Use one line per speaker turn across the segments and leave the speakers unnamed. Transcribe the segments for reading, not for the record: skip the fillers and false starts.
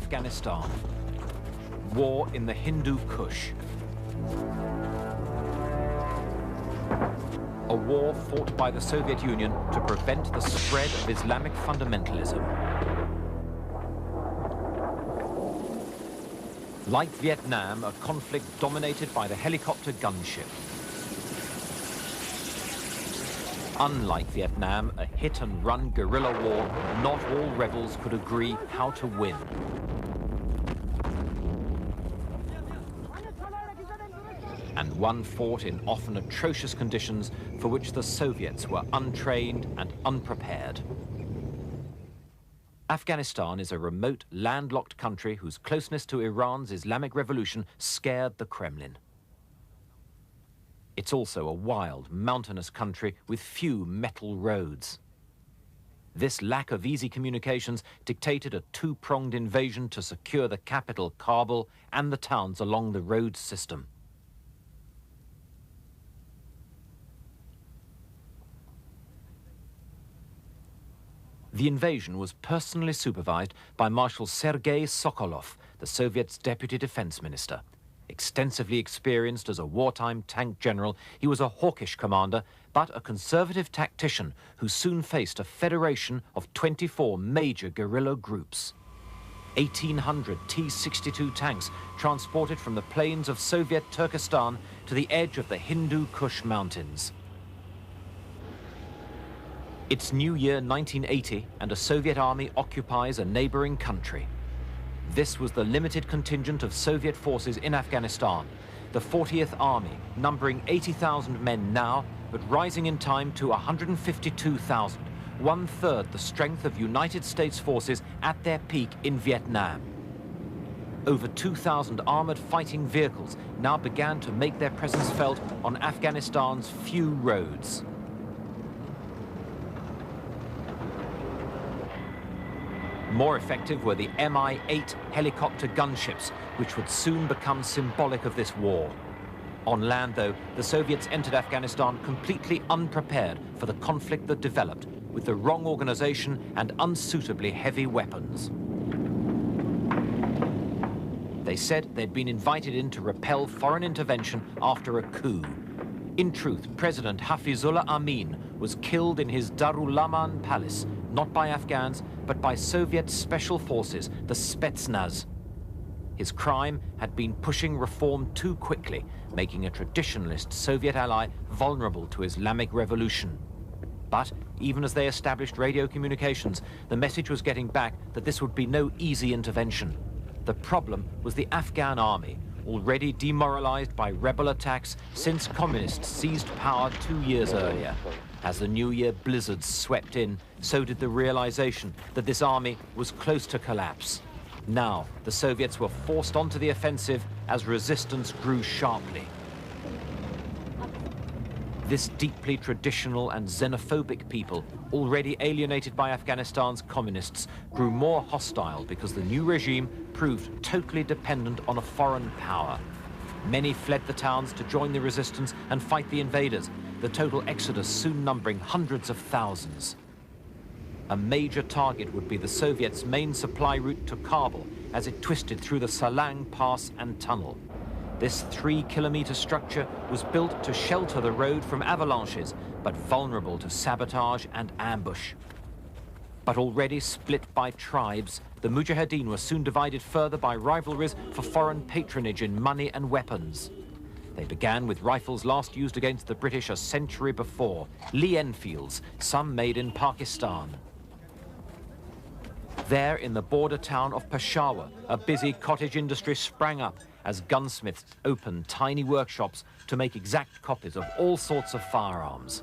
Afghanistan. War in the Hindu Kush. A war fought by the Soviet Union to prevent the spread of Islamic fundamentalism. Like Vietnam, a conflict dominated by the helicopter gunship. Unlike Vietnam, a hit-and-run guerrilla war, not all rebels could agree how to win. And one fought in often atrocious conditions for which the Soviets were untrained and unprepared. Afghanistan is a remote, landlocked country whose closeness to Iran's Islamic Revolution scared the Kremlin. It's also a wild, mountainous country with few metal roads. This lack of easy communications dictated a two-pronged invasion to secure the capital, Kabul, and the towns along the road system. The invasion was personally supervised by Marshal Sergei Sokolov, the Soviet's deputy defense minister. Extensively experienced as a wartime tank general, he was a hawkish commander, but a conservative tactician who soon faced a federation of 24 major guerrilla groups. 1,800 T-62 tanks transported from the plains of Soviet Turkestan to the edge of the Hindu Kush Mountains. It's New Year 1980, and a Soviet army occupies a neighboring country. This was the limited contingent of Soviet forces in Afghanistan, the 40th Army, numbering 80,000 men now, but rising in time to 152,000, one-third the strength of United States forces at their peak in Vietnam. Over 2,000 armored fighting vehicles now began to make their presence felt on Afghanistan's few roads. More effective were the Mi-8 helicopter gunships, which would soon become symbolic of this war. On land, though, the Soviets entered Afghanistan completely unprepared for the conflict that developed, with the wrong organization and unsuitably heavy weapons. They said they'd been invited in to repel foreign intervention after a coup. In truth, President Hafizullah Amin was killed in his Darul Aman palace, not by Afghans, but by Soviet special forces, the Spetsnaz. His crime had been pushing reform too quickly, making a traditionalist Soviet ally vulnerable to Islamic revolution. But even as they established radio communications, the message was getting back that this would be no easy intervention. The problem was the Afghan army, already demoralized by rebel attacks since communists seized power 2 years earlier. As the New Year blizzards swept in, so did the realization that this army was close to collapse. Now, the Soviets were forced onto the offensive as resistance grew sharply. This deeply traditional and xenophobic people, already alienated by Afghanistan's communists, grew more hostile because the new regime proved totally dependent on a foreign power. Many fled the towns to join the resistance and fight the invaders, the total exodus soon numbering hundreds of thousands. A major target would be the Soviets' main supply route to Kabul as it twisted through the Salang Pass and tunnel. This 3-kilometer structure was built to shelter the road from avalanches, but vulnerable to sabotage and ambush. But already split by tribes, the Mujahideen were soon divided further by rivalries for foreign patronage in money and weapons. They began with rifles last used against the British a century before, Lee Enfields, some made in Pakistan. There, in the border town of Peshawar, a busy cottage industry sprang up as gunsmiths opened tiny workshops to make exact copies of all sorts of firearms.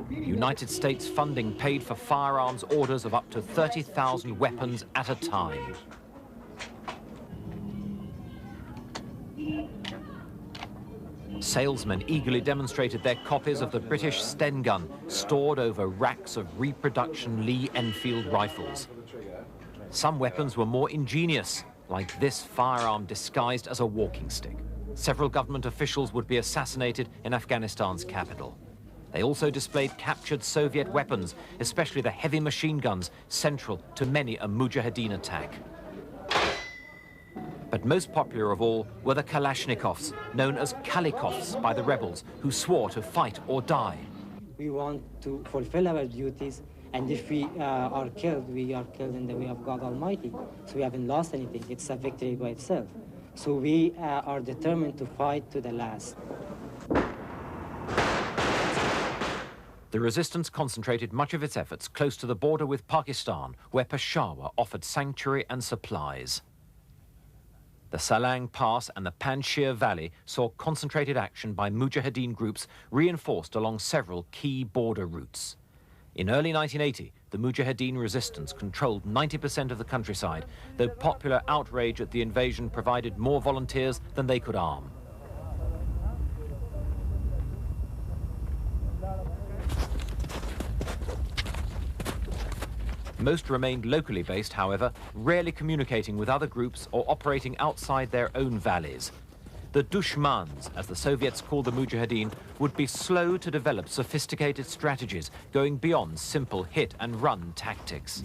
United States funding paid for firearms orders of up to 30,000 weapons at a time. Salesmen eagerly demonstrated their copies of the British Sten gun, stored over racks of reproduction Lee Enfield rifles. Some weapons were more ingenious, like this firearm disguised as a walking stick. Several government officials would be assassinated in Afghanistan's capital. They also displayed captured Soviet weapons, especially the heavy machine guns, central to many a Mujahideen attack. But most popular of all were the Kalashnikovs, known as Kalikovs by the rebels, who swore to fight or die.
We want to fulfill our duties, and if we are killed, we are killed in the way of God Almighty. So we haven't lost anything. It's a victory by itself. So we are determined to fight to the last.
The resistance concentrated much of its efforts close to the border with Pakistan, where Peshawar offered sanctuary and supplies. The Salang Pass and the Panjshir Valley saw concentrated action by Mujahideen groups reinforced along several key border routes. In early 1980, the Mujahideen resistance controlled 90% of the countryside, though popular outrage at the invasion provided more volunteers than they could arm. Most remained locally based, however, rarely communicating with other groups or operating outside their own valleys. The Dushmans, as the Soviets called the Mujahideen, would be slow to develop sophisticated strategies, going beyond simple hit-and-run tactics.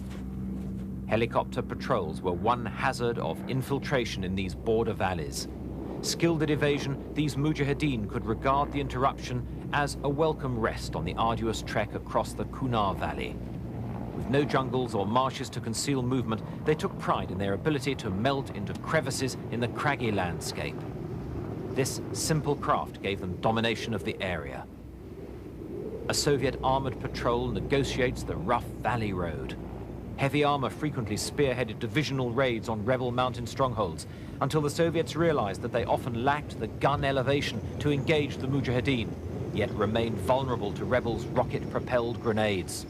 Helicopter patrols were one hazard of infiltration in these border valleys. Skilled at evasion, these Mujahideen could regard the interruption as a welcome rest on the arduous trek across the Kunar Valley. With no jungles or marshes to conceal movement, they took pride in their ability to melt into crevices in the craggy landscape. This simple craft gave them domination of the area. A Soviet armored patrol negotiates the rough valley road. Heavy armor frequently spearheaded divisional raids on rebel mountain strongholds, until the Soviets realized that they often lacked the gun elevation to engage the Mujahideen, yet remained vulnerable to rebels' rocket-propelled grenades.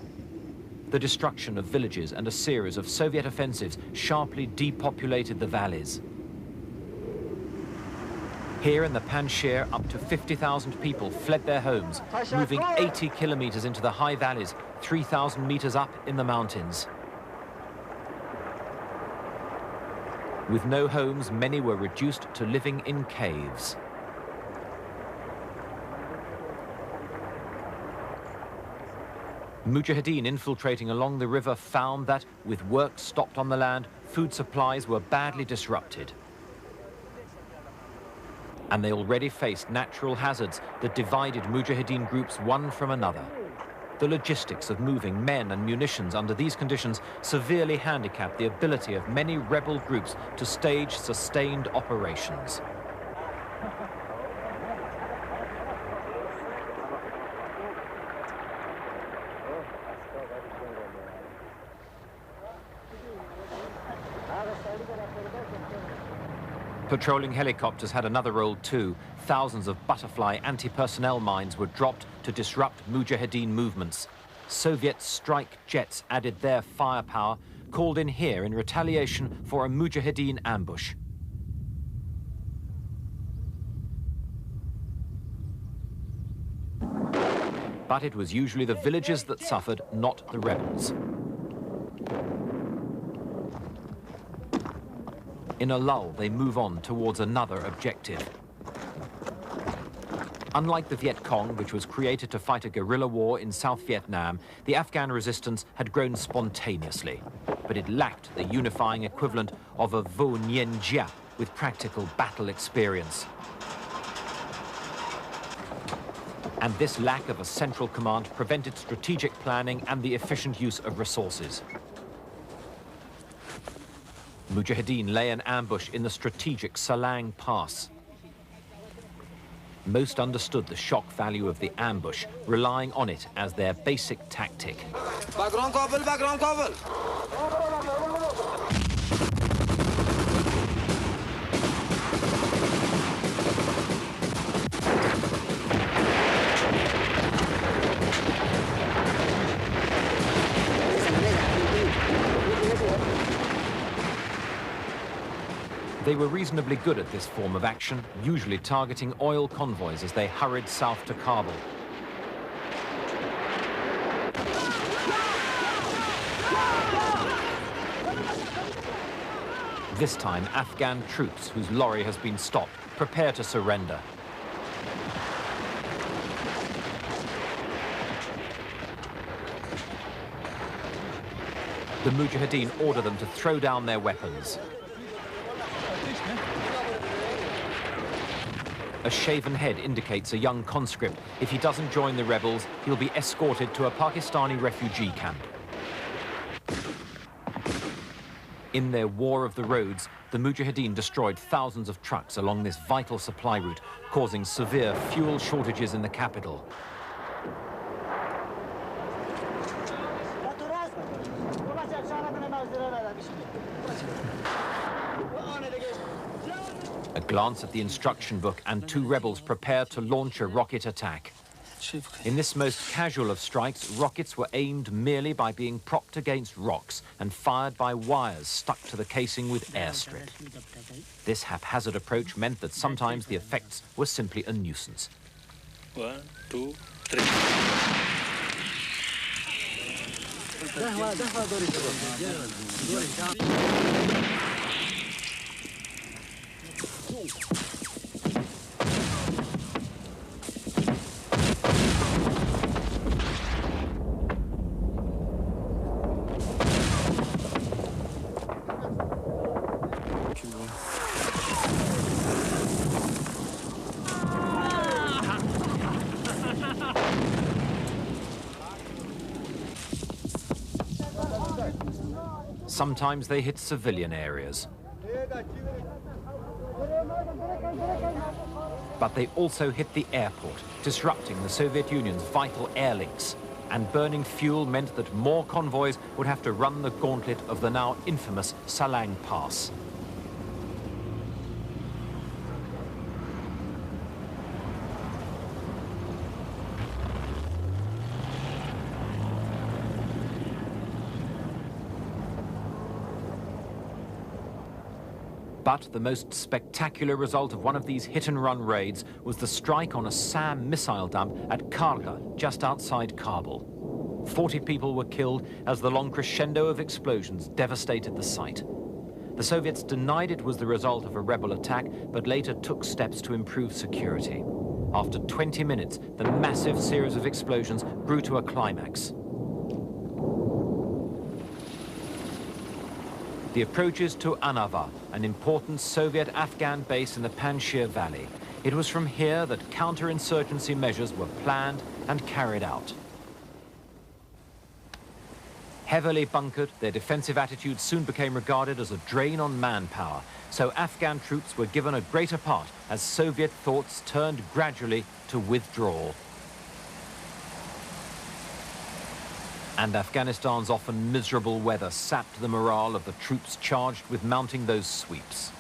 The destruction of villages and a series of Soviet offensives sharply depopulated the valleys. Here in the Panjshir, up to 50,000 people fled their homes, moving 80 kilometers into the high valleys, 3,000 meters up in the mountains. With no homes, many were reduced to living in caves. Mujahideen infiltrating along the river found that, with work stopped on the land, food supplies were badly disrupted. And they already faced natural hazards that divided Mujahideen groups one from another. The logistics of moving men and munitions under these conditions severely handicapped the ability of many rebel groups to stage sustained operations. Patrolling helicopters had another role too. Thousands of butterfly anti-personnel mines were dropped to disrupt Mujahideen movements. Soviet strike jets added their firepower, called in here in retaliation for a Mujahideen ambush. But it was usually the villages that suffered, not the rebels. In a lull, they move on towards another objective. Unlike the Viet Cong, which was created to fight a guerrilla war in South Vietnam, the Afghan resistance had grown spontaneously, but it lacked the unifying equivalent of a Vo Nguyen Gia with practical battle experience. And this lack of a central command prevented strategic planning and the efficient use of resources. Mujahideen lay an ambush in the strategic Salang Pass. Most understood the shock value of the ambush, relying on it as their basic tactic.
Background cover, background cover.
They were reasonably good at this form of action, usually targeting oil convoys as they hurried south to Kabul. This time, Afghan troops, whose lorry has been stopped, prepare to surrender. The Mujahideen order them to throw down their weapons. A shaven head indicates a young conscript. If he doesn't join the rebels, he'll be escorted to a Pakistani refugee camp. In their war of the roads, the Mujahideen destroyed thousands of trucks along this vital supply route, causing severe fuel shortages in the capital. A glance at the instruction book and two rebels prepare to launch a rocket attack. In this most casual of strikes, rockets were aimed merely by being propped against rocks and fired by wires stuck to the casing with airstrip. This haphazard approach meant that sometimes the effects were simply a nuisance.
1, 2, 3.
Sometimes they hit civilian areas. But they also hit the airport, disrupting the Soviet Union's vital air links. And burning fuel meant that more convoys would have to run the gauntlet of the now infamous Salang Pass. But the most spectacular result of one of these hit-and-run raids was the strike on a SAM missile dump at Karga, just outside Kabul. 40 people were killed as the long crescendo of explosions devastated the site. The Soviets denied it was the result of a rebel attack, but later took steps to improve security. After 20 minutes, the massive series of explosions grew to a climax. The approaches to Anava, an important Soviet-Afghan base in the Panjshir Valley. It was from here that counterinsurgency measures were planned and carried out. Heavily bunkered, their defensive attitude soon became regarded as a drain on manpower, so Afghan troops were given a greater part as Soviet thoughts turned gradually to withdrawal. And Afghanistan's often miserable weather sapped the morale of the troops charged with mounting those sweeps.